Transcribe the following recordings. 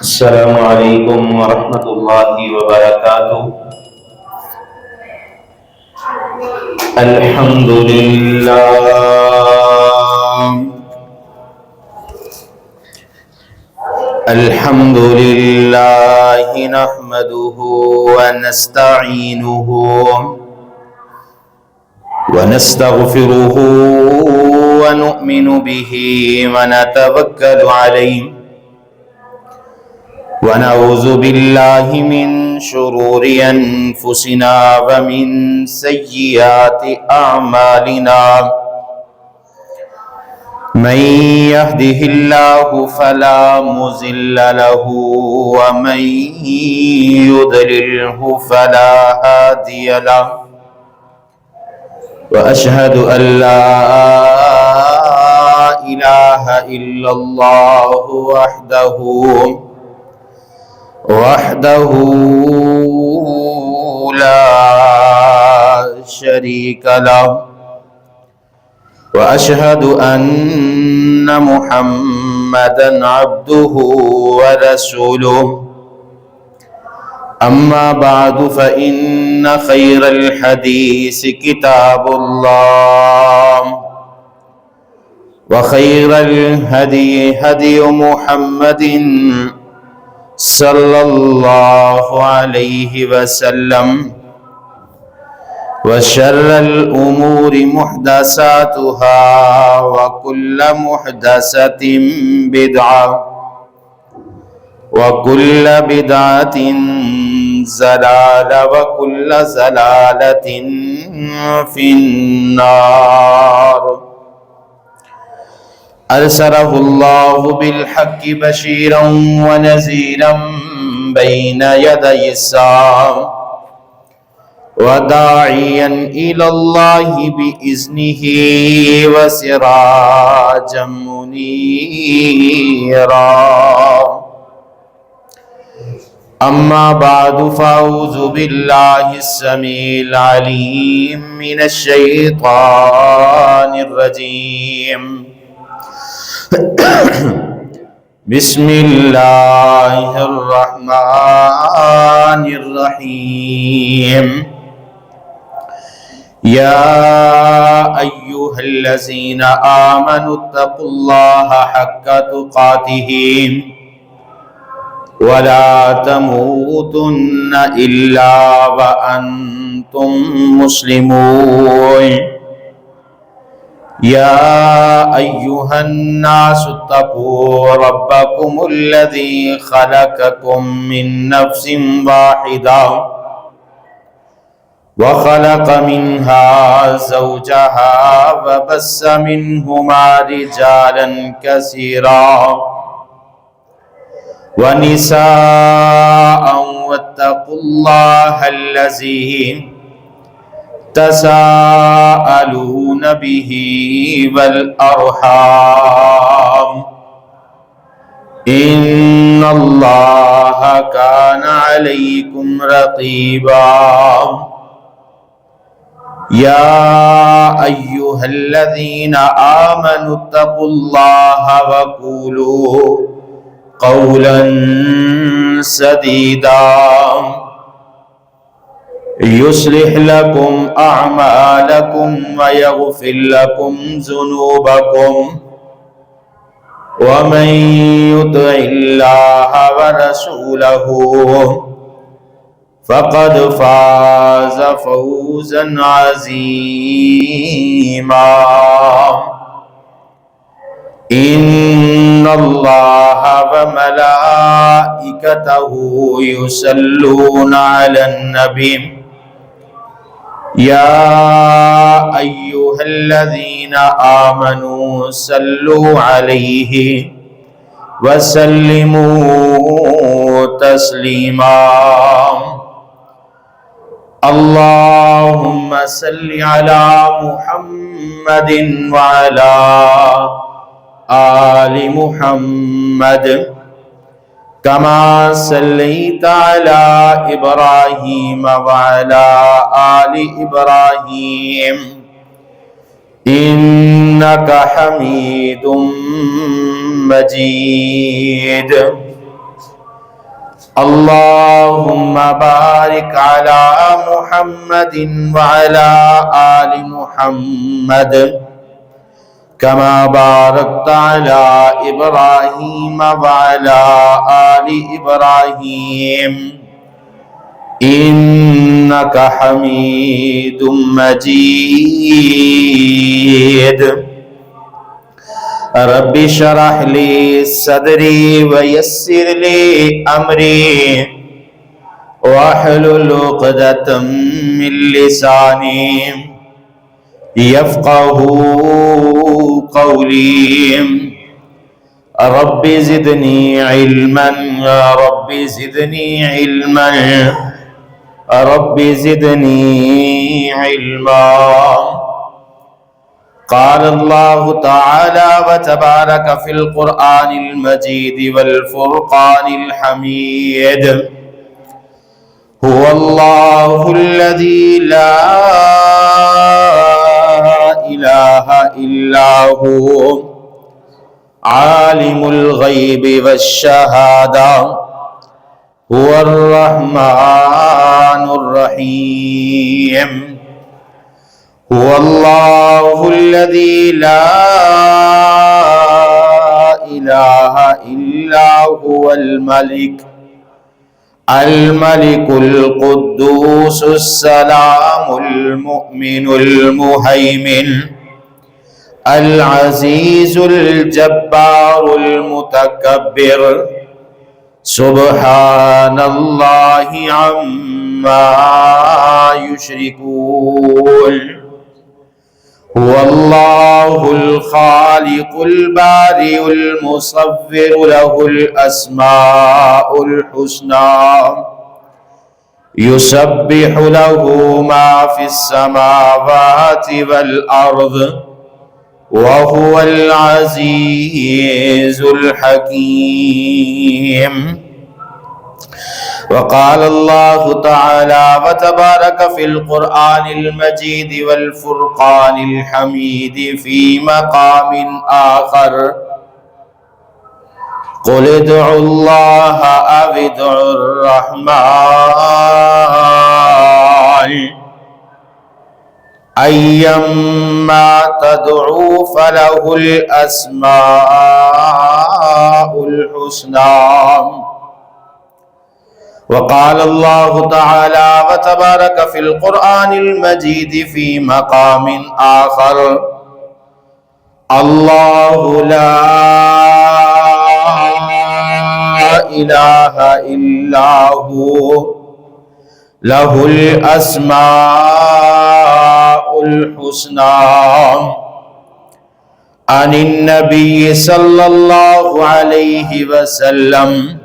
السلام علیکم ورحمۃ اللہ وبرکاتہ۔ الحمد للہ الحمد للہ نحمده ونستعینه ونستغفره ونؤمن به ونتوکل علیہ ونعوذ باللہ من شرور انفسنا ومن سیئات اعمالنا من يهده الله فلا مضل له ومن يضلله فلا هادي له واشهد ان لا اله الا الله وحده لا شريك له وأشهد أن محمدا عبده ورسوله أما بعد فإن خير الحديث كتاب الله وخير الهدي هدي محمد صلی اللہ علیہ وسلم وشر الامور محدثاتها وكل محدثة بدعة وكل بدعة ضلالة وكل ضلالة في النار۔ أرسله الله بالحق بشيرا ونذيرا بين يدي الساعة وداعيا إلى الله بإذنه وسراجا منيرا۔ أما بعد فأعوذ بالله السميع العليم من الشيطان الرجيم۔ بسم اللہ الرحمن الرحیم۔ یا ایہا الذین آمنوا اتقوا اللہ حق تقاتہ ولا تموتن الا وانتم مسلمون۔ يا أيها الناس اتقوا ربكم الذي خلقكم من نفس واحدة وخلق منها زوجها وبث منهما رجالا كثيرا ونساء واتقوا الله الذي تساءلون به والأرحام إن الله كان عليكم رقيبا۔ يا أيها الذين آمنوا اتقوا الله وقولوا قولا سديدا يصلح لكم أعمالكم ويغفر لكم ذنوبكم ومن يطع الله ورسوله فقد فاز فوزا عظيما۔ إن الله وملائكته يصلون على النبي يا أيها الذين آمنوا صلوا عليه وسلموا تسليما۔ اللهم صل على محمد وعلى آل محمد كما صليت على إبراهيم وعلى آل إبراهيم إنك حميد مجيد۔ اللهم بارك على محمد وعلى آل محمد كما باركت على إبراهيم وعلى آل إبراهيم إنك حميد مجيد. رب اشرح لي صدري ويسر لي أمري واحلل عقدة من لساني يفقهوا قولي. رب زدني علما رب زدني علما رب زدني علما. قال الله تعالى وتبارك في القرآن المجيد والفرقان الحميد: هو الله الذي لا إله إلا هو عالم الغيب والشهادة هو الرحمن الرحيم. هو الله الذي لا إله إلا هو الملك القدوس السلام المؤمن المهيمن العزيز الجبار المتكبر سبحان الله عما يشركون. هو الله الخالق البارئ المصور له الأسماء الحسنى يسبح له ما في السماوات والأرض وهو العزيز الحكيم. وقال الله تعالى وتبارك في القرآن المجيد والفرقان الحميد في مقام آخر: قل ادعوا الله أو ادعوا الرحمن أيما تدعوا فله الأسماء الحسنى. وقال الله تعالى وتبارك في القرآن المجيد في مقام آخر: الله لا إله إلا هو له الأسماء الحسنى. عن النبي صلى الله عليه وسلم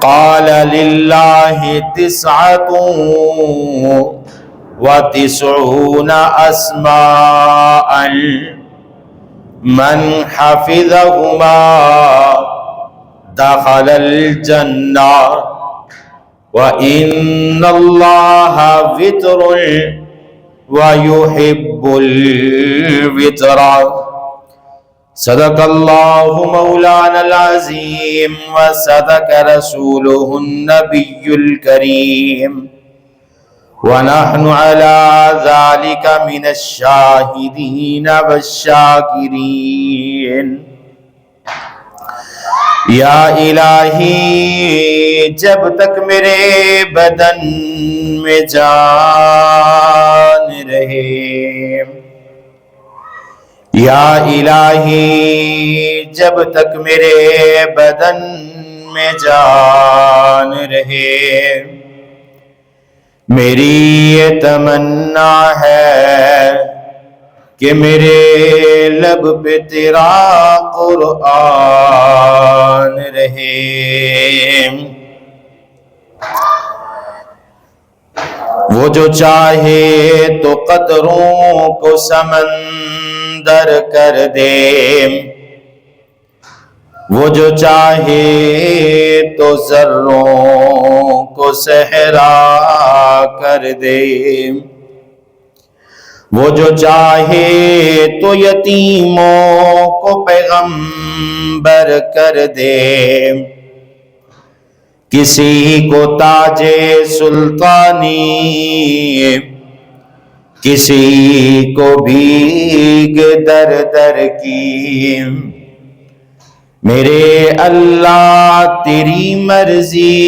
قال: لله 99 أسماء من حفظهما دخل الجنة وإن الله وتر ويحب الوتر. صدق الله مولانا العظيم وصدق رسوله النبي الكريم ونحن على ذلك من الشاهدين والشاكرين. یا الہی جب تک میرے بدن میں جان رہے، یا الہی جب تک میرے بدن میں جان رہے، میری یہ تمنا ہے کہ میرے لب پہ تیرا قرآن رہے۔ وہ جو چاہے تو قطروں کو سمندر کر دے، وہ جو چاہے تو ذروں کو صحرا کر دے، وہ جو چاہے تو یتیموں کو پیغمبر کر دے، کسی کو تاج سلطانی، کسی کو بھیگ در در کی۔ میرے اللہ تیری مرضی،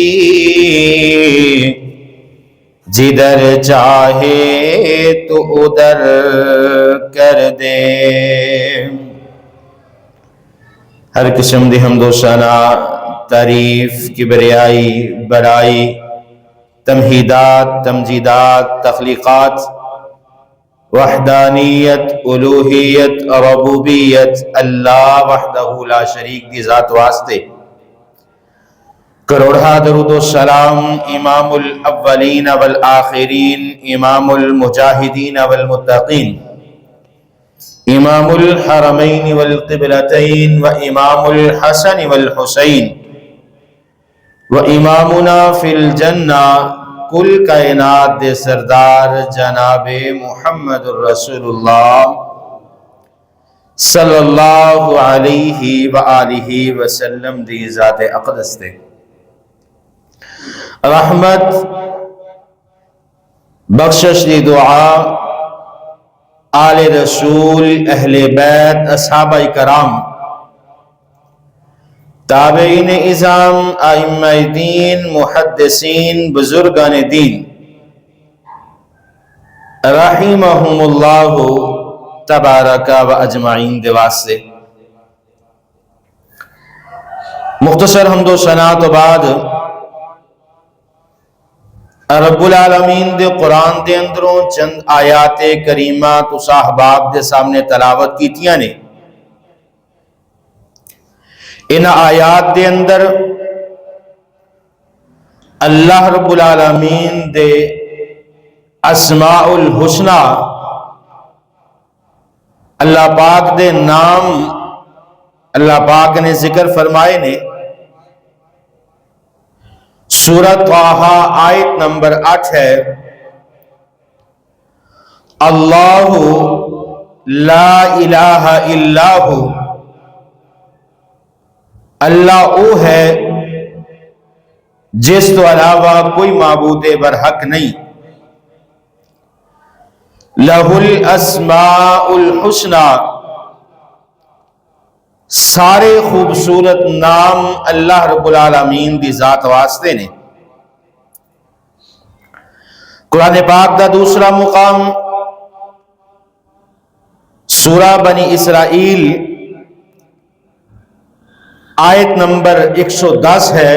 جدھر چاہے تو ادھر کر دے۔ ہر قسم دی حمد و ثنا، تعریف، کبریائی، بڑائی، تمہیدات، تمجیدات، تخلیقات، وحدانیت، الوہیت، ربوبیت اللہ وحدہ لا شریک دی ذات واسطے کروڑا درود و سلام امام الاولین والآخرین، امام المجاہدین والمتقین، امام الحرمین والقبلتین، و امام الحسن والحسین، و امامنا فی الجنہ، کل کائنات دے سردار جناب محمد الرسول اللہ صلی اللہ علیہ وآلہ وسلم دی ذات اقدس دے رحمت، بخشش دی دعا آل رسول، اہل بیت، اصحابہ کرام، تابعین اعظام، ائمہ دین، محدثین، بزرگان دین رحمہم اللہ تبارک و اجمعین دے واسطے مختصر حمد و ثنا تو بعد رب العالمین دے قرآن دے اندروں چند آیات کریمہ تو صاحباب دے سامنے تلاوت کیتیاں نے۔ ان آیات دے اندر اللہ رب العالمین دے اسماء الحسنہ، اللہ پاک دے نام اللہ پاک نے ذکر فرمائے نے۔ سورۃ طٰہٰ آیت نمبر 8 ہے، اللہ لا الہ الا ہو، اللہ او ہے جس تو علاوہ کوئی معبود برحق نہیں، لہ الاسماء الحسنى، سارے خوبصورت نام اللہ رب العالمین دی ذات واسطے نے۔ قرآن پاک دا دوسرا مقام سورہ بنی اسرائیل آیت نمبر 110 ہے۔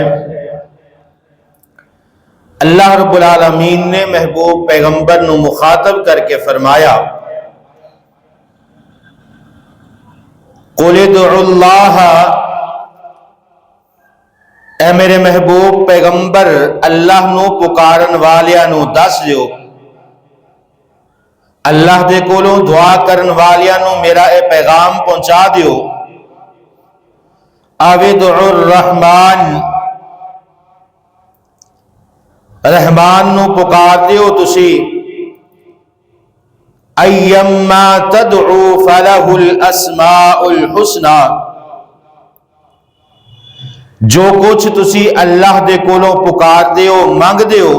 اللہ رب العالمین نے محبوب پیغمبر نو مخاطب کر کے فرمایا، قُلِ ادْعُوا اللَّهَ، اے میرے محبوب پیغمبر اللہ نو پکارن والیاں نو دس دیو، اللہ دے کولوں دعا کرن والیاں نو میرا اے پیغام پہنچا دیو، او ادْعُوا الرحمن، رحمان نو پکار دیو تسی، ایما تدعو فلہ الاسماء الحسنى، جو کچھ تسی اللہ دے کولوں پکار دیو مانگ دیو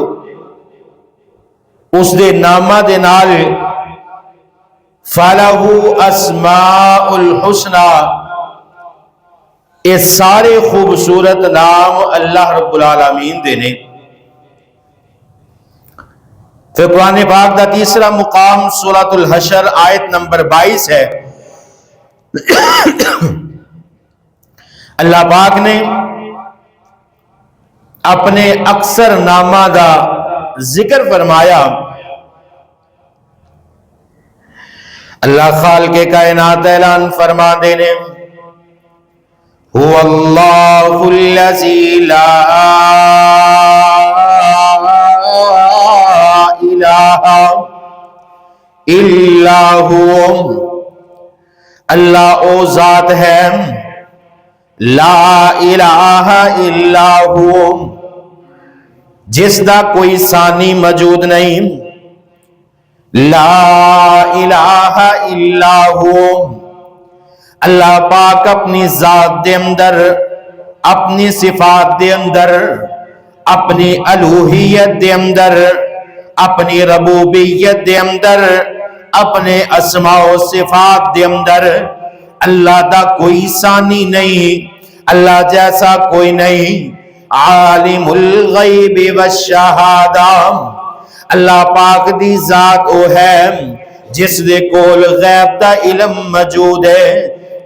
اس دے نامہ دے نال، فلہ اسماء الحسنى، یہ سارے خوبصورت نام اللہ رب العالمین دے نے۔ پھر قرآن پاک دا تیسرا مقام سورۃ الحشر آیت نمبر 22 ہے۔ اللہ پاک نے اپنے اکثر نامہ دا ذکر فرمایا۔ اللہ خالق کائنات اعلان فرما دینے، هو اللہ الذی لا الہ الا ہو، اللہ او ذات ہے لا الہ الا ہو، جس دا کوئی ثانی موجود نہیں، لا الہ الا ہو۔ اللہ پاک اپنی ذات دے اندر، اپنی صفات دے اندر، اپنی الوہیت دے اندر، اپنی ربوبیت دے اندر، اپنے اسماء و صفات دے اندر اللہ دا کوئی ثانی نہیں، اللہ جیسا کوئی نہیں۔ عالم الغیب والشہادہ، اللہ پاک دی ذات او ہے جس دے کول غیب دا علم موجود ہے۔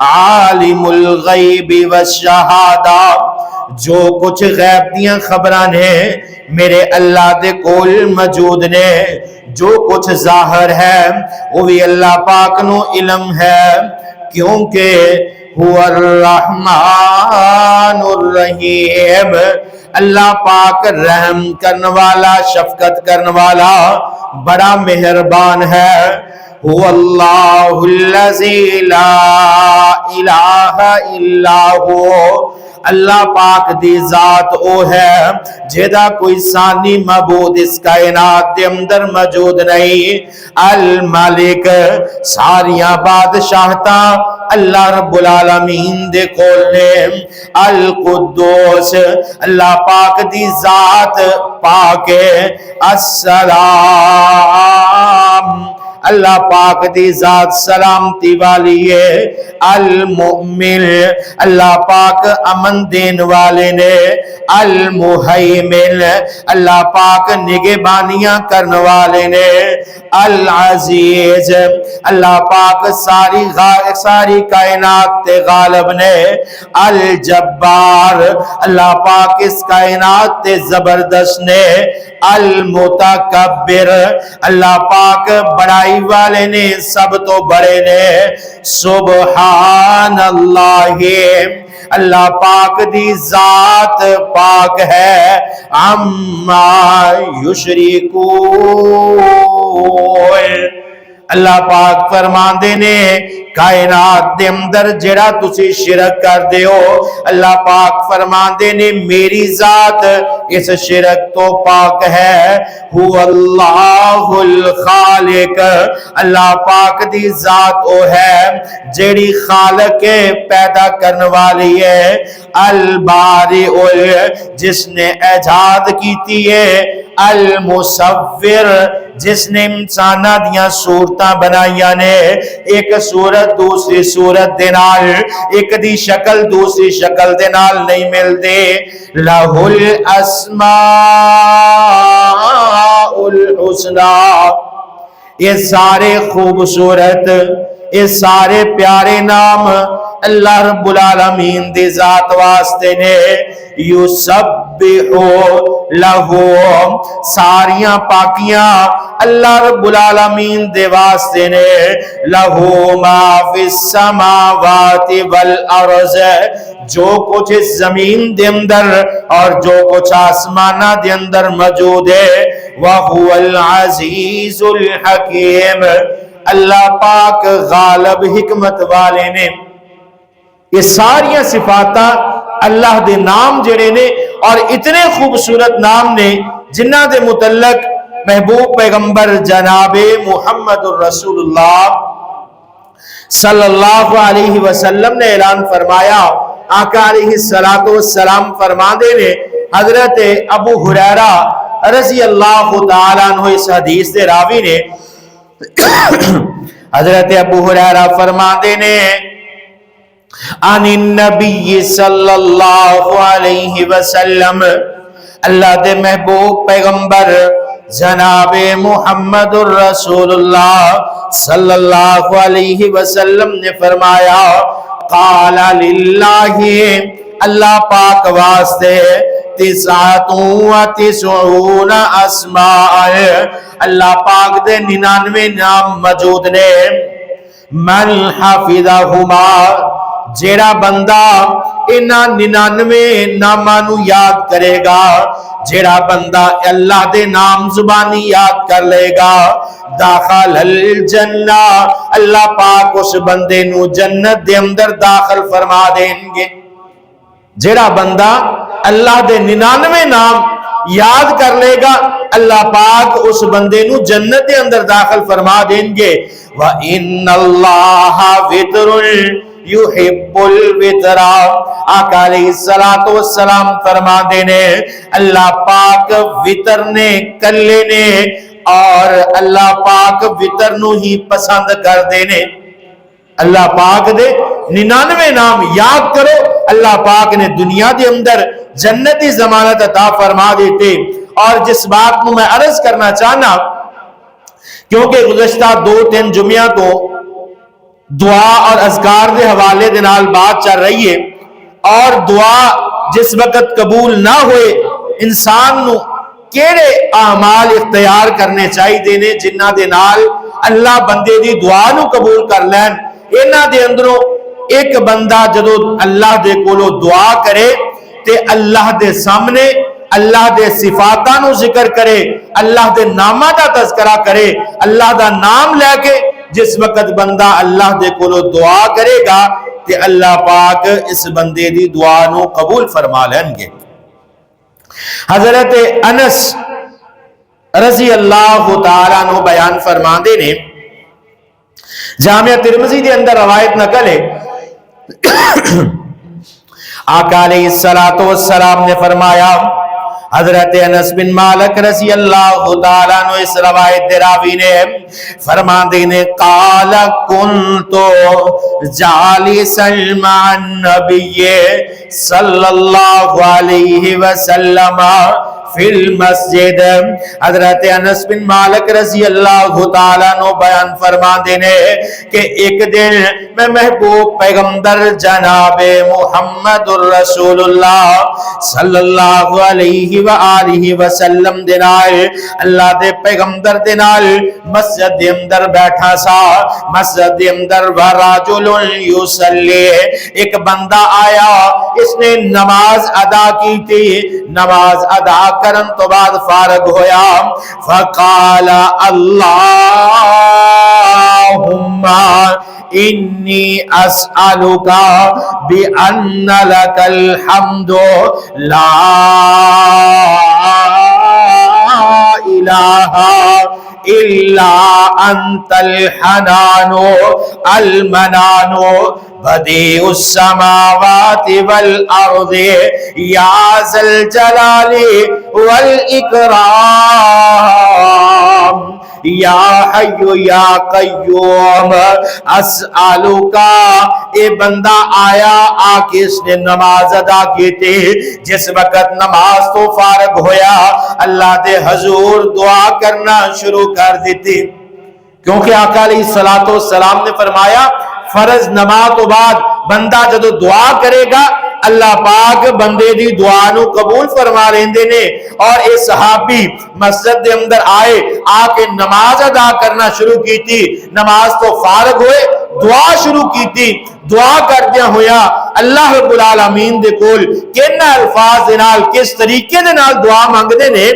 عالم الغیب والشہادہ، جو کچھ غیب دیاں خبراں نے میرے اللہ دے کول موجود نے، جو کچھ ظاہر ہے وہ بھی اللہ پاک نو علم ہے، کیونکہ هو الرحمن الرحیم، اللہ پاک رحم کرنے والا، شفقت کرنے والا، بڑا مہربان ہے۔ هو اللہ الذی لا الہ الا ہو، اللہ پاک دی ذات او ہے جیدہ کوئی ثانی معبود اس کائنات دے اندر موجود نہیں۔ الملک، ساریاں بادشاہتا اللہ رب العالمین دے کول نے۔ القدوس، اللہ پاک دی ذات پاک ہے۔ السلام، اللہ پاک دی ذات سلامتی والی ہے۔ المؤمن، اللہ پاک امن دین والے نے۔ المہیمن، اللہ پاک نگہبانیاں کرنے والے نے۔ العزیز، اللہ پاک ساری کائنات تے غالب نے۔ الجبار، اللہ پاک اس کائنات تے زبردست نے۔ المتکبر، اللہ پاک بڑائی والے نے، سب تو بڑے نے۔ سبحان اللہ، اللہ پاک دی ذات پاک ہے۔ عما یشرکون، اللہ پاک فرماندے نے کائنات دے اندر جڑا تسی شرک کر دے ہو، اللہ پاک فرماندے نے میری ذات اس شرک تو پاک ہے۔ هو اللہ الخالق، اللہ پاک دی ذات او ہے جیڑی خالق پیدا کرنے والی ہے۔ البارئ، جس نے ایجاد کیتی ہے۔ المصور، جس نے انسانہ دیاں صورتاں بنائیاں نے، ایک صورت دوسری صورت دے نال، ایک دی شکل دوسری شکل دے نال نہیں مل دے۔ لہ الاسماء الحسنی، یہ سارے خوبصورت، یہ سارے پیارے نام اللہ رب العالمین دی ذات واسطے نے۔ یسبحو لہو، ساریاں پاکیاں اللہ رب العالمین دے واسطے نے۔ لہو ما فی السماوات والارض، جو کچھ اس زمین دے اندر اور جو کچھ آسمانہ دے اندر موجود ہے۔ وَهُوَ الْعَزِيزُ الْحَكِيمُ، اللہ پاک غالب حکمت والے نے۔ یہ ساریاں صفاتاں اللہ دے نام جڑے نے، اور اتنے خوبصورت نام نے جنہ دے متعلق محبوب پیغمبر جناب محمد الرسول اللہ صلی اللہ علیہ وسلم نے اعلان فرمایا۔ آقا علیہ السلام فرما دے نے، حضرت ابو ہریرہ رضی اللہ تعالیٰ عنہ اس حدیث دے راوی نے، حضرت ابو ہریرہ فرما دے نے عن النبی صلی اللہ علیہ وسلم، اللہ دے محبوب پیغمبر جناب محمد الرسول اللہ صلی اللہ علیہ وسلم نے فرمایا، قال للہ، اللہ پاک واسطے، 99 اسماء، اللہ پاک دے 99 نام موجود نے۔ من حفظہما، جیڑا بندہ انہاں 99 ناماں نو یاد کرے گا، جیڑا بندہ اللہ دے نام زبانی یاد کر لے گا، داخل الجنہ، اللہ پاک اس بندے نو جنت دے اندر داخل فرما دیں گے۔ جیڑا بندہ اللہ دے 99 نام یاد کر لے گا اللہ پاک اس بندے نو جنت دے اندر داخل فرما دیں گے۔ وَإِنَّ اللَّهَ وِتْرٌ یحب الوتر، آقا علیہ السلام فرما دینے اللہ پاک وطر نے کلے نے اور اللہ پاک وطر نو ہی پسند کر دینے۔ اللہ پاک دے 99 نام یاد کرو، اللہ پاک نے دنیا دے اندر جنتی ضمانت عطا فرما دیتے۔ اور جس بات میں عرض کرنا چاہنا، کیونکہ گزشتہ 2-3 جمعہ تو دعا اور اذکار دے حوالے دے نال بات چل رہی ہے، اور دعا جس وقت قبول نہ ہوئے انسان نو کیڑے اعمال اختیار کرنے چاہی دینے جنہ دے نال اللہ بندے دی دعا نو قبول کر لین۔ انہاں دے اندروں ایک بندہ جدو اللہ دے کولو دعا کرے تے اللہ دے سامنے اللہ دے صفاتاں نو ذکر کرے، اللہ دے نامہ دا تذکرہ کرے، اللہ دا نام لے کے جس وقت بندہ اللہ دے کولو دعا کرے گا تے اللہ پاک اس بندے دی دعا نو قبول فرما لیں گے۔ حضرت انس رضی اللہ تعالیٰ نو بیان فرما دے نے، جامعہ ترمذی دے اندر روایت نقل ہے، آقا علیہ السلام نے فرمایا، حضرت انس بن مالک رضی اللہ تعالیٰ عنہ اس روایت دے راوی نے فرما دینے، قال کنتو جالسا مع النبی صلی اللہ علیہ وسلم فی المسجد۔ حضرت انس بن مالک رضی اللہ تعالیٰ عنہ بیان فرما دینے کہ ایک دن میں محبوب پیغمبر جناب محمد الرسول اللہ صلی اللہ علیہ وآلہ وسلم دنال اللہ دے پیغمبر دنال مسجد دے اندر بیٹھا سا۔ مسجد دے اندر ورجل یصلی، ایک بندہ آیا، اس نے نماز ادا کی تھی، نماز ادا کرن تو بعد فارغ ہویا، فقال اللہم انی اسألکا بأن لک الحمد لا الہ الا انت الحنان المنان بدیع السماوات والارض یا ذا الجلال والاکرام یا حی یا قیوم اسألوکا۔ اے بندہ آیا، آکے اس نے نماز ادا کی تھی، جس وقت نماز تو فارغ ہویا اللہ دے حضور دعا کرنا شروع کر دیتی، کیونکہ آقا علیہ السلام نے فرمایا فرض نماز تو بعد بندہ جدو دعا کرے گا اللہ پاک بندے دی دعا نو قبول فرما لیندے نے۔ اور اے صحابی مسجد دے اندر آئے، آکے نماز ادا کرنا شروع کی تھی، نماز تو فارغ ہوئے، دعا شروع کی تھی، دعا کردیا ہویا اللہ رب العالمین دے کول کینا الفاظ دے نال کس طریقے دے نال دعا مانگ دے نے،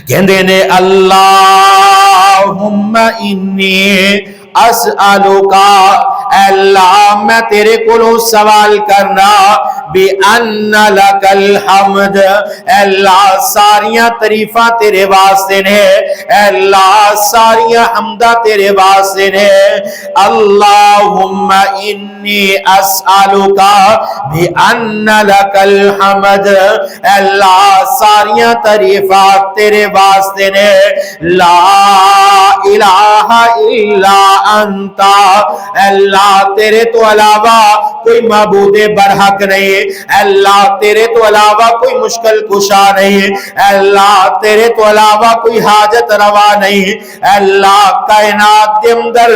کہندے نے اللہم انی اسألوکا، اے اللہ میں تیرے کولوں سوال کرنا، بِأَنَّ لَكَ الْحَمْدِ، اے اللہ ساریاں تعریفاں تیرے واسطے نے، اے اللہ ساریاں حمدہ تیرے واسطے نے، اللہم انی اسألوکا بِأَنَّ لَكَ الْحَمْدِ، اے اللہ ساریاں تعریفات تیرے واسطے نے، لا الہ الا انتا، اے اللہ تیرے تو علاوہ کوئی معبود برحق نہیں، اے اللہ تیرے تو علاوہ کوئی مشکل کشا نہیں، اے اللہ تیرے تو علاوہ کوئی حاجت روا نہیں، اے اللہ کائنات کے اندر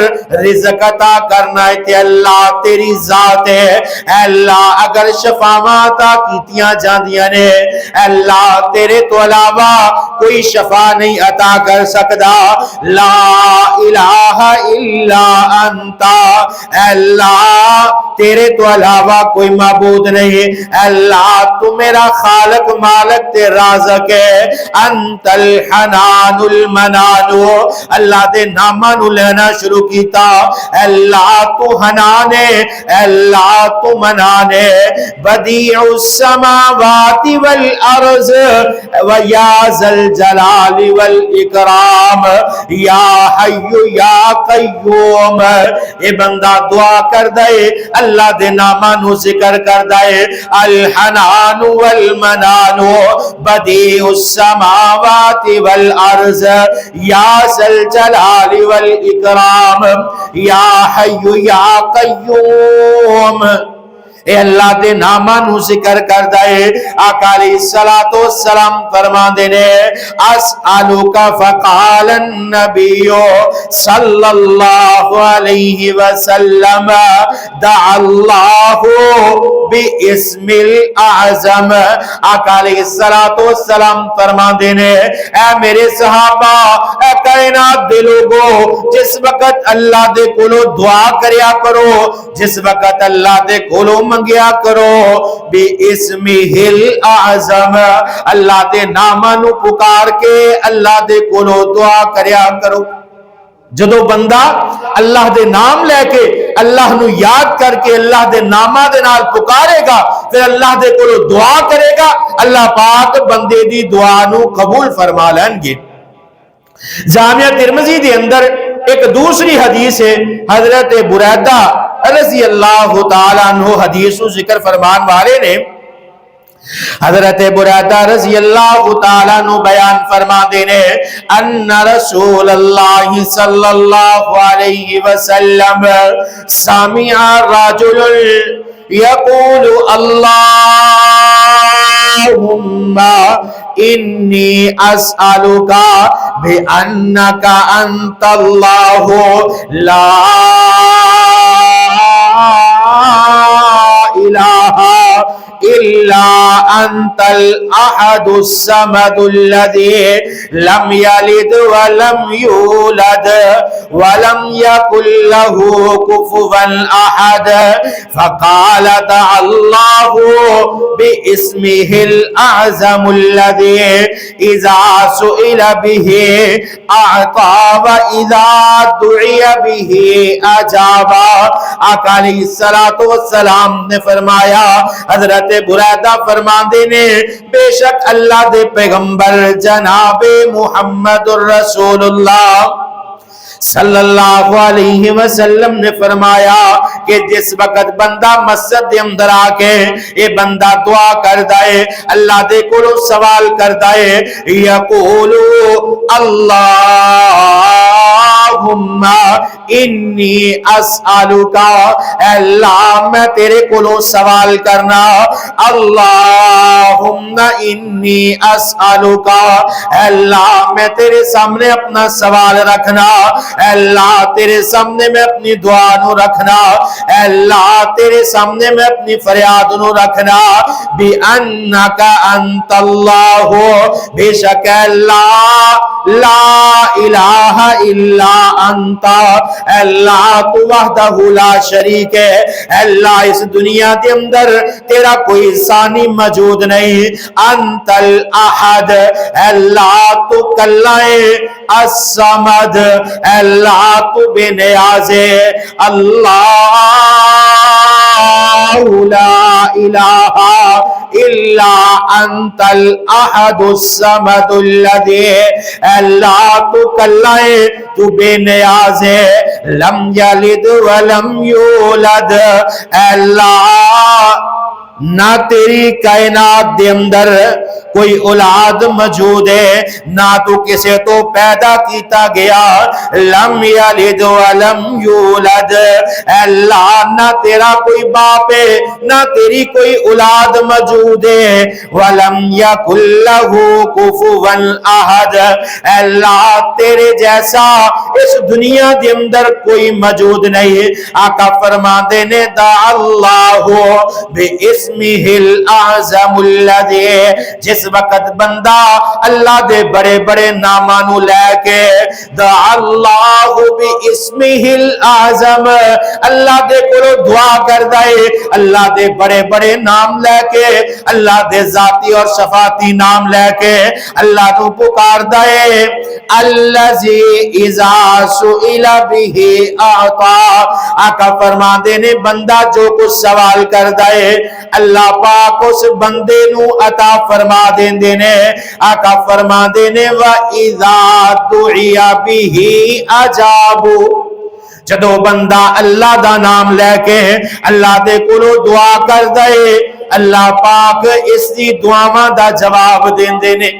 رزق عطا کرنا ہے تے اللہ تیری ذات ہے، اے اللہ اگر شفاواں عطا کیتیاں جاندیاں نے، اے اللہ تیرے تو علاوہ کوئی شفا نہیں عطا کر سکدا، لا الہ الا انتا، اے اللہ تیرے تو علاوہ کوئی معبود نہیں، اے اللہ تو میرا خالق مالک تے رازق ہے، انت الحنان المنان، اللہ دے نامہ نو لینا شروع کیتا، اے اللہ تو حنان ہے، اے اللہ تو منان ہے، بدیع السماوات والارض ویا ذا الجلال والاکرام یا حی یا قیوم۔ اے بندہ دعا کر دے، اللہ دے نامہ نو ذکر کر دے، الحنان والمنان بدیع السماوات والارض یا ذا الجلال والاکرام یا حی یا قیوم۔ اے اللہ دے نامہ نو ذکر کر دے، آقا علیہ السلام فرما دینے، اسألوکا فقال النبی صلی اللہ علیہ وسلم دعا اللہ باسم الاعظم۔ آقا علیہ السلام فرما دینے، اے میرے صحابہ، اے کائنات دے لوگو، جس وقت اللہ دے کولو دعا کریا کرو، جس وقت اللہ دے کولو منگیا کرو، بی اسمہ الاعظم، اللہ دے نامہ نو پکار کے اللہ دے کولو دعا کریا کرو۔ جدو بندہ اللہ دے نام لے کے اللہ نو یاد کر کے اللہ دے نامہ دے نال پکارے گا، پھر اللہ دے کولو دعا کرے گا، اللہ پاک بندے دی دعا نو قبول فرما لیں گے۔ جامعہ ترمذی دے اندر ایک دوسری حدیث ہے، حضرت بریدہ رضی اللہ تعالیٰ عنہ حدیث و ذکر فرمان والے نے، حضرت بریدہ رضی اللہ تعالیٰ عنہ بیان فرما دینے، ان رسول اللہ صلی اللہ علیہ وسلم سامع رجل یقول اللہم انی اسألکا بأنکا انت اللہ لا الہ الا انت الاحد الصمد الذي لم يلد ولم يولد ولم يكن له كفوا احد، فقال دعا الله باسمه الاعظم الذي اذا سئل به اعطى واذا دعي به اجاب۔ آقا علیہ السلام نے فرمایا، حضرت بریدہ فرما دینے، بے شک اللہ دے پیغمبر جناب محمد الرسول اللہ صلی اللہ علیہ وسلم نے فرمایا کہ جس وقت بندہ مسجد دے اندر آکے یہ بندہ دعا کر دائے، اللہ دے کولو سوال کر دائے، یقولو اللہم انی اسألوکا، اے اللہ میں تیرے کولو سوال کرنا، اللہم انی اسألوکا، اے اللہ میں تیرے سامنے اپنا سوال رکھنا، اے اللہ تیرے سامنے میں اپنی دعا نو رکھنا، اے اللہ تیرے سامنے میں اپنی فریاد نو رکھنا، بِأَنَّكَ أَنْتَ اللَّهُ، بے شک اللہ لا الہ الا انت، اے اللہ تو وحدہ لا شریک ہے، اے اللہ اس دنیا کے اندر تیرا کوئی ثانی موجود نہیں، انت الاحد، اے اللہ تو کلائے، الصمد، اے اللہ تو بے نیاز ہے، اللہ لا الہ الا انت الاحد الصمد الذی، اے اللہ تو کلائے، تو بے نیاز ہے، لم یلد ولم یولد، اے اللہ نہ تیری کائنات دے اندر کوئی اولاد موجود ہے، نہ تو کسے تو پیدا کیتا گیا، لم یلد ولم یولد، اے اللہ نہ تیرا کوئی باپ ہے، نہ تیری کوئی اولاد موجود ہے، ولم یکن لہ کفوا احد، اے اللہ تیرے جیسا اس دنیا دے اندر کوئی موجود نہیں۔ آقا فرما دینے دعا اللہ باسم اسمہ الاعظم الذی، جس وقت بندہ اللہ دے بڑے بڑے ناماں نو لے کے دعا اللہ باسمہ الاعظم، اللہ دے کولو دعا کردا ہے، اللہ دے بڑے بڑے نام لے کے، اللہ دے ذاتی اور صفاتی نام لے کے اللہ نو پکاردا ہے، الذی اذا سئل به اعطا، آقا فرماندے نے بندہ جو کچھ سوال کردا ہے اللہ پاک اس بندے نو عطا فرما دیندے نے۔ آقا فرماندے نے وَإِذَا دُعِيَ بِهِ أَجَابُوا، جدو بندہ اللہ دا نام لے کے اللہ دے کولو دعا کر دے اللہ پاک اس دی دعاواں دا جواب دیندے نے۔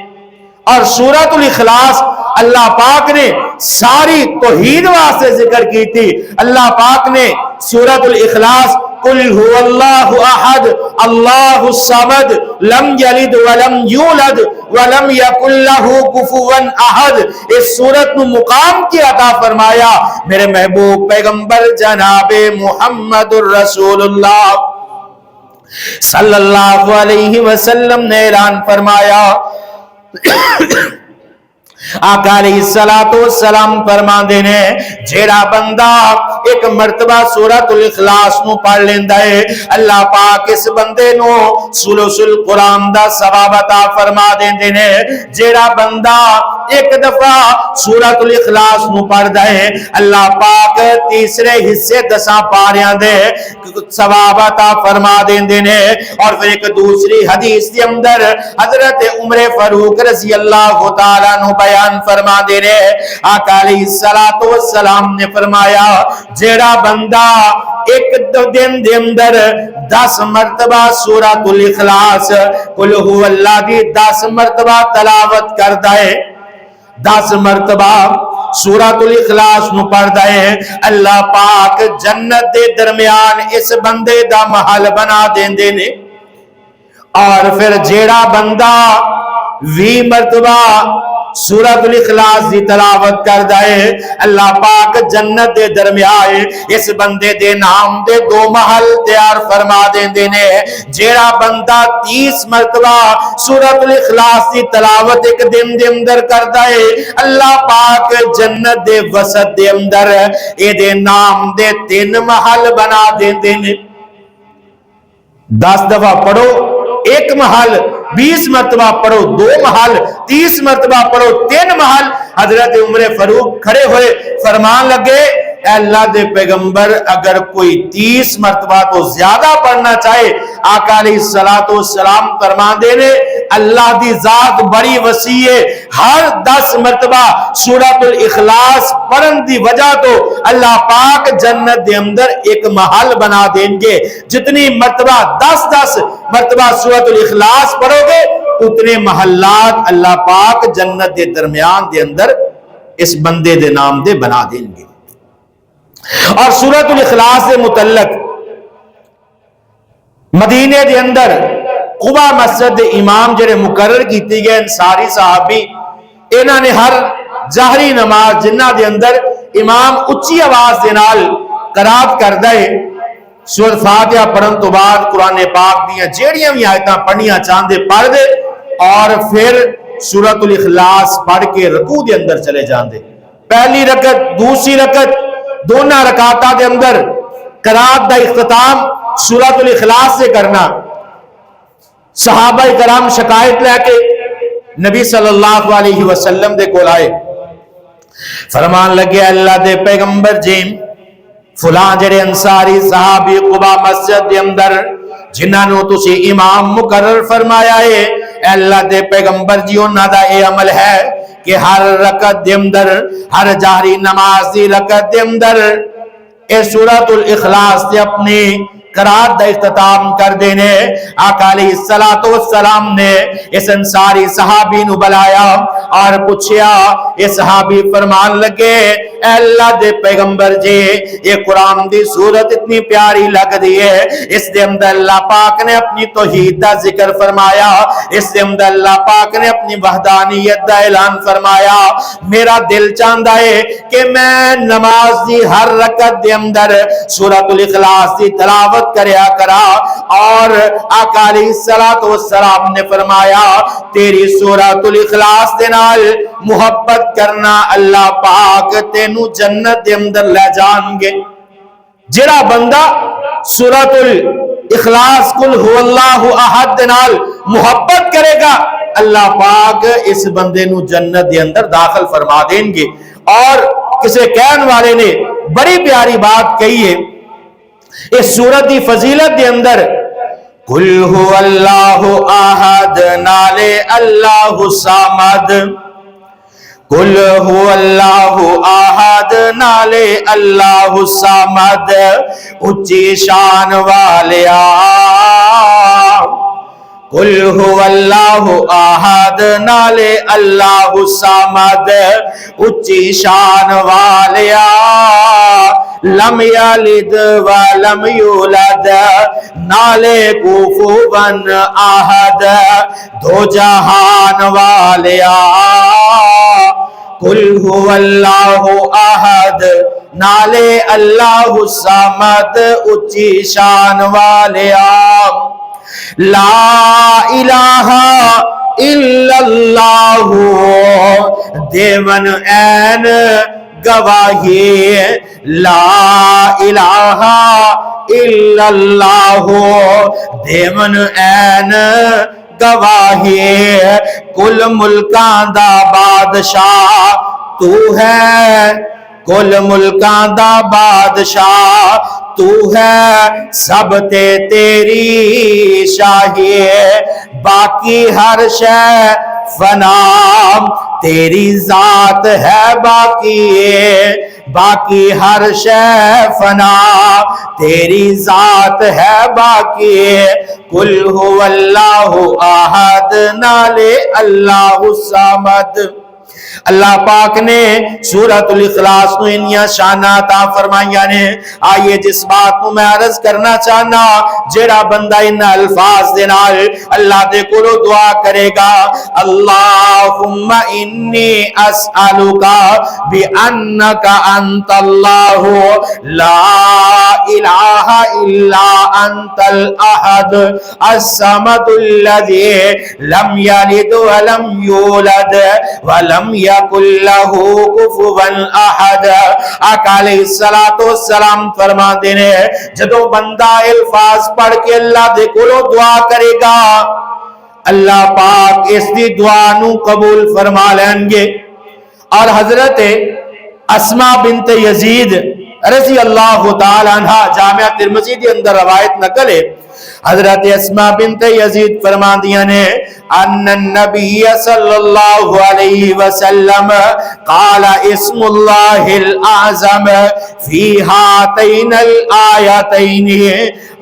اور سورۃ الاخلاص اللہ پاک نے ساری توحید واسطے ذکر کی تھی۔ اللہ پاک نے سورۃ الاخلاص قل هو اللہ احد اللہ الصمد لم یلد ولم یولد ولم یکن له کفوا احد، اس سورت نو مقام کی عطا فرمایا میرے محبوب پیغمبر جناب محمد الرسول اللہ صلی اللہ علیہ وسلم نے اعلان فرمایا، آقا علیہ السلام فرماندے نے جیڑا بندہ ایک مرتبہ سورۃ الاخلاص نو پڑھ لیندا ہے اللہ پاک اس بندے نو ثلث القرآن دا ثواب عطا فرما دیندے نے۔ جیڑا بندہ ایک دفعہ سورۃ الاخلاص نو پڑھدا ہے اللہ پاک تیسرے حصے 10 پاریاں دے ثواب عطا فرما دیندے نے۔ اور پھر ایک دوسری حدیث کے اندر حضرت عمر فاروق رضی اللہ تعالیٰ عنہ بیان فرما دے رہے، آقا علیہ السلام نے فرمایا جیڑا بندہ ایک دن دے اندر 10 مرتبہ سورۃ الاخلاص قل هو اللہ دی 10 مرتبہ تلاوت کردا ہے، 10 مرتبہ سورۃ الاخلاص نو پڑھدا ہے اللہ پاک جنت دے درمیان اس بندے دا محل بنا دیندے نے۔ اور پھر جیڑا بندہ 20 مرتبہ سورۃ الاخلاص دی تلاوت کردا ہے اللہ پاک جنت دے درمیان اس بندے دے نام دے 2 محل تیار فرما دیندے نے۔ جیڑا بندہ 30 مرتبہ سورۃ الاخلاص دی تلاوت ایک دن دے اندر کردا ہے اللہ پاک جنت دے وسط دے اندر اے دے نام دے 3 محل بنا دیندے نے۔ 10 دفعہ پڑھو 1 محل، 20 مرتبہ پڑھو 2 محل، 30 مرتبہ پڑھو 3 محل۔ حضرت عمر فاروق کھڑے ہوئے فرمان لگے اے اللہ دے پیغمبر اگر کوئی 30 مرتبہ تو زیادہ پڑھنا چاہے، آقا علیہ السلام فرمان دے رہے اللہ دی ذات بڑی وسیع ہے، ہر 10 مرتبہ سورۃ الاخلاص پڑھن دی وجہ تو اللہ پاک جنت دے اندر ایک محل بنا دیں گے۔ جتنی مرتبہ 10 مرتبہ سورۃ الاخلاص پڑھو گے اتنے محلات اللہ پاک جنت دے درمیان دے اندر اس بندے دے نام دے بنا دیں گے۔ اور سورۃ الاخلاص سے متعلق مدینے دے اندر قباء مسجد دے امام جڑے مقرر کیتے گئے انصاری صحابی، انہاں نے ہر ظاہری نماز جنہ دے اندر امام اچھی آواز دے نال قرات کردا ہے، سورۃ فاتحہ پڑھن تو بعد قرآن پاک دیاں جیڑیاں بھی آیتاں پڑھنیاں چاہندے پڑھ دے اور پھر سورۃ الاخلاص پڑھ کے رکوع دے اندر چلے جاندے۔ پہلی رکعت دوسری رکعت دونوں رکعتاں دے اندر قرات دا اختتام سورۃ الاخلاص سے کرنا۔ صحابہ کرام شکایت لے کے نبی صلی اللہ علیہ وسلم دے کول آئے، فرمان لگے اللہ دے پیغمبر جی فلاں جڑے انصاری صحابی قباء مسجد دے اندر جنہاں نو تسی امام مقرر فرمایا ہے، اے اللہ دے پیغمبر جی انہاں دا اے عمل ہے کہ ہر رکعت دے اندر ہر جہری نماز دی رکعت دے اندر اے سورۃ الاخلاص دے اپنی قرات دا اختتام کر دینے۔ آقا علیہ السلام نے اس انصاری صحابی نو بلایا اور پوچھیا، یہ صحابی فرمان لگے اے اللہ دے پیغمبر جی یہ قرآن دی سورت اتنی پیاری لگ دی ہے، اس دے اندر اللہ پاک نے اپنی توحید دا ذکر فرمایا، اس دے اندر اللہ پاک نے اپنی وحدانیت دا اعلان فرمایا، میرا دل چاہتا ہے کہ میں نماز دی ہر رکعت دے اندر سورۃ الاخلاص دی تلاوت کریا کرا اور آقا علیہ الصلوۃ والسلام نے فرمایا تیری سورۃ الاخلاص دے نال محبت کرنا اللہ پاک تینو جنت دے اندر لے جان گے۔ جڑا بندہ سورۃ الاخلاص قل هو اللہ احد دے نال محبت کرے گا اللہ پاک اس بندے نو جنت دے اندر داخل فرما دیں گے۔ اور کسی کہن والے نے بڑی پیاری بات کہی ہے اس سورت دی فضیلت دے اندر، قل هو اللہ احد نالے اللہ صمد، قل هو اللہ احد نالے اللہ صمد، اچھی شان والیا قل هو اللہ احد نالے اللہ صمد، اچھی شان والیا لم یلد ولم یولد نالے کفوا احد، دو جہان والیا قل هو اللہ احد نالے اللہ صمد، اچھی شان والیا لا الہ الا اللہ دیون این گواہی، لا الہ الا اللہ دیون این گواہی، کل ملکاں دا بادشاہ تو ہے، کل ملکاں دا بادشاہ تو ہے، سب تے تیری شاہی، باقی ہر شے فنا تیری ذات ہے باقی، باقی ہر شے فنا تیری ذات ہے باقی، قل هو اللہ احد نالے اللہ صمد۔ اللہ پاک نے سورۃ الاخلاص نو انیاں شاناں عطا فرمائیاں نے۔ آئیے جس بات نو میں عرض کرنا چاہنا، جڑا بندہ ان الفاظ دے نال اللہ دے کولو دعا کرے گا، اللہم انی اسألک بانک انت اللہ لا الہ الا انت الاحد الصمد الذی لم یلد ولم یولد ولم یکن لہ کفوا احد۔ آقا علیہ السلام فرماتے ہیں جدو بندہ الفاظ پڑھ کے اللہ دے کولو دعا کرے گا اللہ پاک اس دی دعا نو قبول فرما لیں گے۔ اور حضرت اسماء بنت یزید رضی اللہ تعالی عنہ جامعہ ترمذی کے اندر روایت نقل ہے، حضرت اسماء بنت یزید فرما دیا نے ان النبی صلی اللہ علیہ وسلم قال اسم اللہ الاعظم فی ہاتین الآیتین۔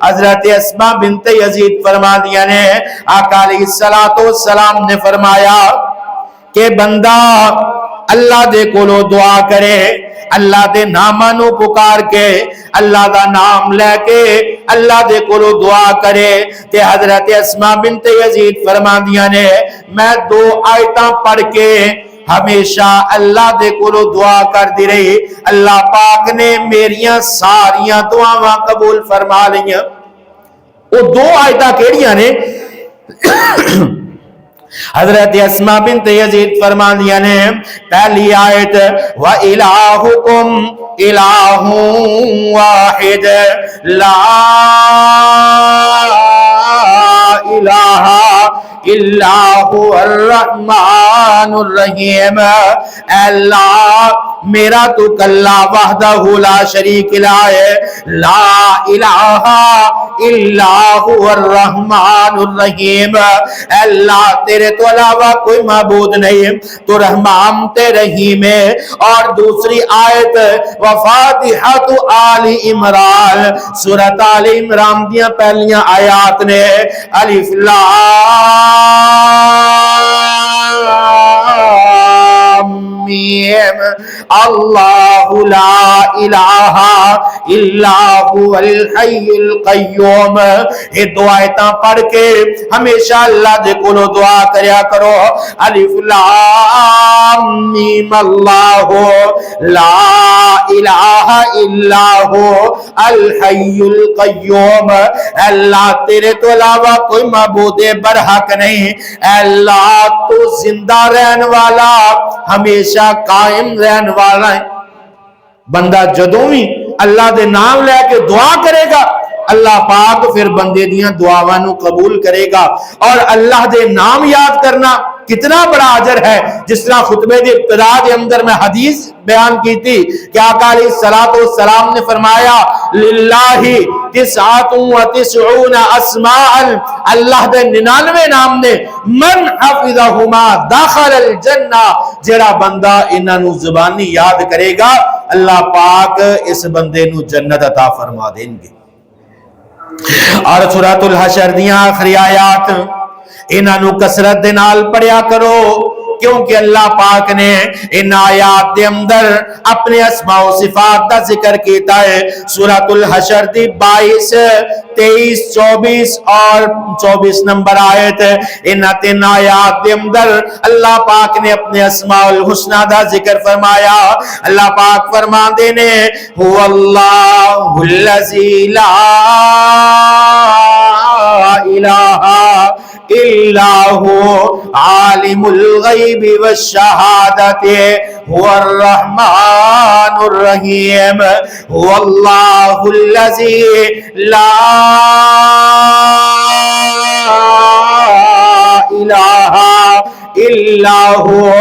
حضرت اسماء بنت یزید فرما دیا نے آقا علیہ السلام نے فرمایا کہ بندہ اللہ دے کولو دعا کرے، اللہ دے نامہ نو پکار کے، اللہ دا نام لے کے اللہ دے کولو دعا کرے تے حضرت اسماء بنت یزید فرما دیا نے میں دو آیتاں پڑھ کے ہمیشہ اللہ دے کولو دعا کر دی رہی، اللہ پاک نے میریاں ساریاں دعاواں قبول فرما لیاں۔ وہ دو آیتاں کیڑیاں نے؟ حضرت اسماء بنت یزید فرما دیا نے پہلی آیت وَإِلَٰهُكُمْ إِلَٰهٌ وَاحِدٌ لَا إِلَٰهَ إِلَّا هُوَ الرَّحْمَٰنُ الرَّحِيمُ۔ اے اللہ میرا تو کلا وحدہ لا شریک الہ لا الہ الا هو الرحمن الرحیم۔ اے اللہ تیرے تو علاوہ کوئی معبود نہیں، تو رحمان تے رحیم ہے۔ اور دوسری آیت وفاتحۃ آل عمران، سورۃ آل عمران دیاں پہلیاں آیات نے الف لام میم اللہ لا الہ الا هو الحی القیوم. یہ دعائیں پڑھ کے ہمیشہ اللہ دے کولو دعا کریا کرو. الف لام میم اللہ لا الہ الا هو الحی القیوم. اللہ تیرے تو علاوہ کوئی معبود برحق نہیں. اللہ تو زندہ رہن والا ہمیشہ قائم رہن والا ہے. بندہ جدوں بھی اللہ دے نام لے کے دعا کرے گا اللہ پاک پھر بندے دیاں دعاواں نو قبول کرے گا. اور اللہ دے نام یاد کرنا کتنا بڑا اجر ہے. جس طرح خطبے دی ابتدا کے اندر میں حدیث بیان کی تھی کہ آقا علیہ الصلوۃ والسلام نے فرمایا للہ 99 اسماء, اللہ دے 99 نام نے من حفظہما دخل الجنہ. جڑا بندہ انہاں نو زبانی یاد کرے گا اللہ پاک اس بندے نو جنت عطا فرما دیں گے. اور سورۃ الحشر دیاں آخری آیات انہاں نو کثرت دے نال پڑھیا کرو کیونکہ اللہ پاک نے ان آیات دے اندر اپنے اسماء و صفات دا ذکر کیتا ہے. سورۃ الحشر دی 22 23 24 اور 24 نمبر آیت ان تین آیات دے اندر اللہ پاک نے اپنے اسماء الحسنی دا ذکر فرمایا. اللہ پاک فرماندے نے هو اللہ الذی لا الہ الا هو عالم الغیب والشہادۃ هو الرحمن الرحیم. هو اللہ الذی لا الہ الا هو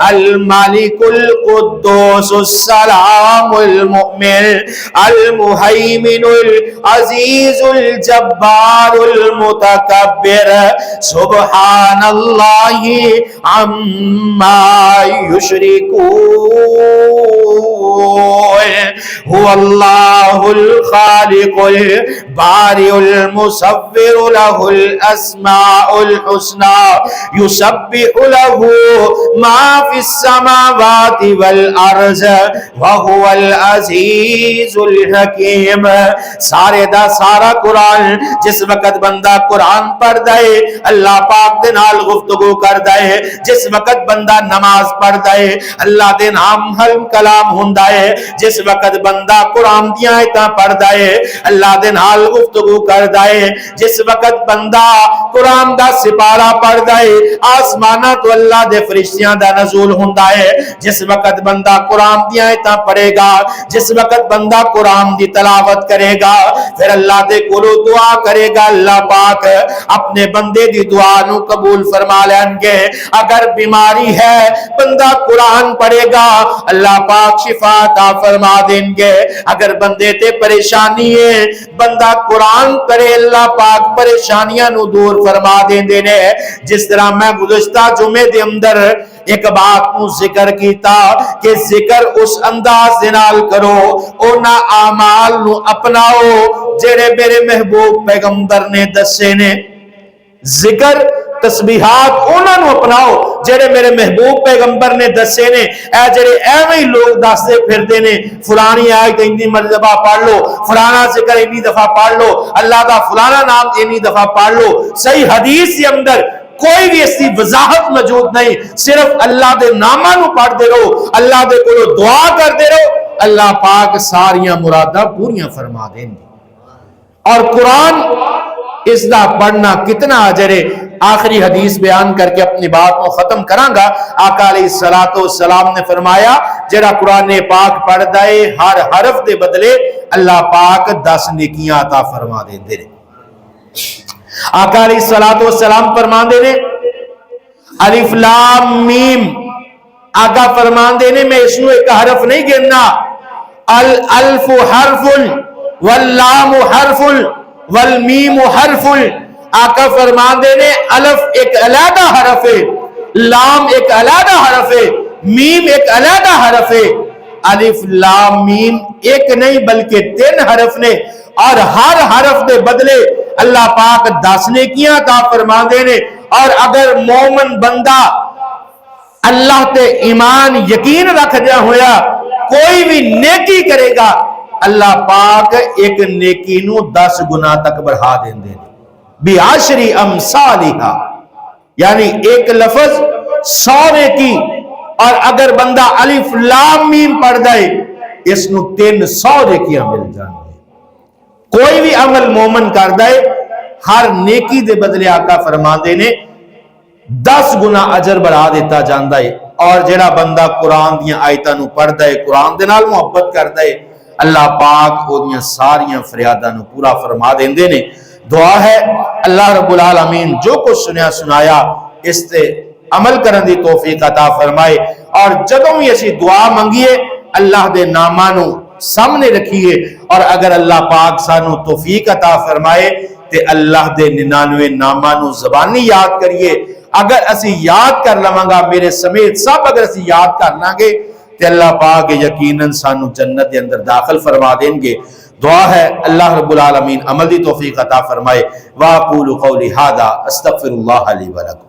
الملك القدوس السلام المؤمن المهيمن العزيز الجبار المتكبر سبحان الله عما يشركون. هو الله الخالق البارئ المصور له الاسماء الحسنى يسبح له ما في السماوات والارض وهو العزيز الحكيم. سارے دا سارا قرآن جس وقت بندہ قرآن پڑھ دے اللہ پاک دے نال گفتگو کر دے. جس وقت بندہ نماز پڑھ دے اللہ دے نام حلم کلام ہوندا ہے. جس وقت بندہ قرآن دیاں آیتاں پڑھ دے اللہ دے نال گفتگو کر دے. جس وقت بندہ قرآن دا سپارہ پڑھ دے آسمانہ تو اللہ دے فرشتیاں دا نزول ہوندا ہے. جس وقت بندہ قرآن دی آیتاں پڑھے گا جس وقت بندہ قرآن دی تلاوت کرے گا پھر اللہ دے کولو دعا کرے گا اللہ پاک اپنے بندے دی دعا نو قبول فرما لیں گے. اگر بیماری ہے بندہ قرآن پڑھے گا اللہ پاک شفا عطا فرما دیں گے. اگر بندے تے پریشانی ہے بندہ قرآن پڑھے اللہ پاک پریشانیاں نو دور فرما دیں دے نے. جس طرح میں گزشتہ جمعے دے اندر ایک بات نو ذکر کیتا کہ ذکر اس انداز دے نال کرو اونا اعمال نو اپناؤ جڑے میرے محبوب پیغمبر نے دسے نے. ذکر تسبیحات انہاں نو اپناؤ جڑے میرے محبوب پیغمبر نے دسے نے. اے جڑے ایویں لوگ دستے پھردے نے فلانی آیت اتنی مرتبہ پڑھ لو فلانا ذکر اتنی دفعہ پڑھ لو اللہ دا فلانا نام اتنی دفعہ پڑھ لو. صحیح حدیث کے اندر کوئی بھی ایسی وضاحت موجود نہیں. صرف اللہ دے ناماں نو پڑھ دے رہو اللہ دے کولو دعا کر دے رہو اللہ پاک ساریاں مراداں پوریاں فرما دیں گے. اور قرآن اس دا پڑھنا کتنا اجر ہے. آخری حدیث بیان کر کے اپنی بات کو ختم کراں گا. آقا علیہ الصلوۃ والسلام نے فرمایا جڑا قرآن پاک پڑھ دے ہر حرف دے بدلے اللہ پاک 10 نیکیاں عطا فرما دیندے نے. آقا علیہ الصلوۃ والسلام فرماندے نے الف لام میم. آقا فرماندے نے میں اس نو ایک حرف نہیں گننا. الالف حرف واللام حرف والمیم حرف. آقا فرماندے نے الف ایک علیحدہ حرف ہے لام ایک علیحدہ حرف ہے میم ایک علیحدہ حرف ہے. الف لام میم ایک نہیں بلکہ 3 حرف نے اور ہر حرف دے بدلے اللہ پاک 10 نیکیاں عطا فرما دے نے. اور اگر مومن بندہ اللہ تے ایمان یقین رکھ دیا ہویا کوئی بھی نیکی کرے گا اللہ پاک ایک نیکی نو 10 گنا تک بڑھا دیں دے بعشر امثالھا، یعنی ایک لفظ 100 نیکی، اور اگر بندہ الف لام میم پڑھ دے اس نو 300 نیکیاں مل جائیں گے۔ کوئی بھی عمل مومن کر دے ہر نیکی دے بدلے آقا فرماندے نے 10 گنا اجر بڑھا دیتا جاندا ہے۔ اور جڑا بندہ قرآن دیاں آیتاں نو پڑھ دے، قرآن دے نال محبت کر دے، اللہ پاک او دیاں ساریاں فریاداں نو پورا فرما دیندے نے۔ دعا ہے اللہ رب العالمین جو کچھ سنیا سنایا اس تے عمل کرن دی توفیق عطا فرمائے، اور جدوں بھی اسی دعا منگیے اللہ دے ناماں نو سامنے رکھیے، اور اگر اللہ پاک سانو توفیق عطا فرمائے تے اللہ دے 99 ناماں نو زبانی یاد کریے۔ اگر اسی یاد کر لواں گا میرے سمیت سب اگر اسی یاد کر لیں گے تے اللہ پاک یقیناً سانو جنت دے اندر داخل فرما دیں گے۔ دعا ہے اللہ رب العالمین عمل دی توفیق عطا فرمائے۔ واقول قولی ھذا استغفر اللہ لی ولکم۔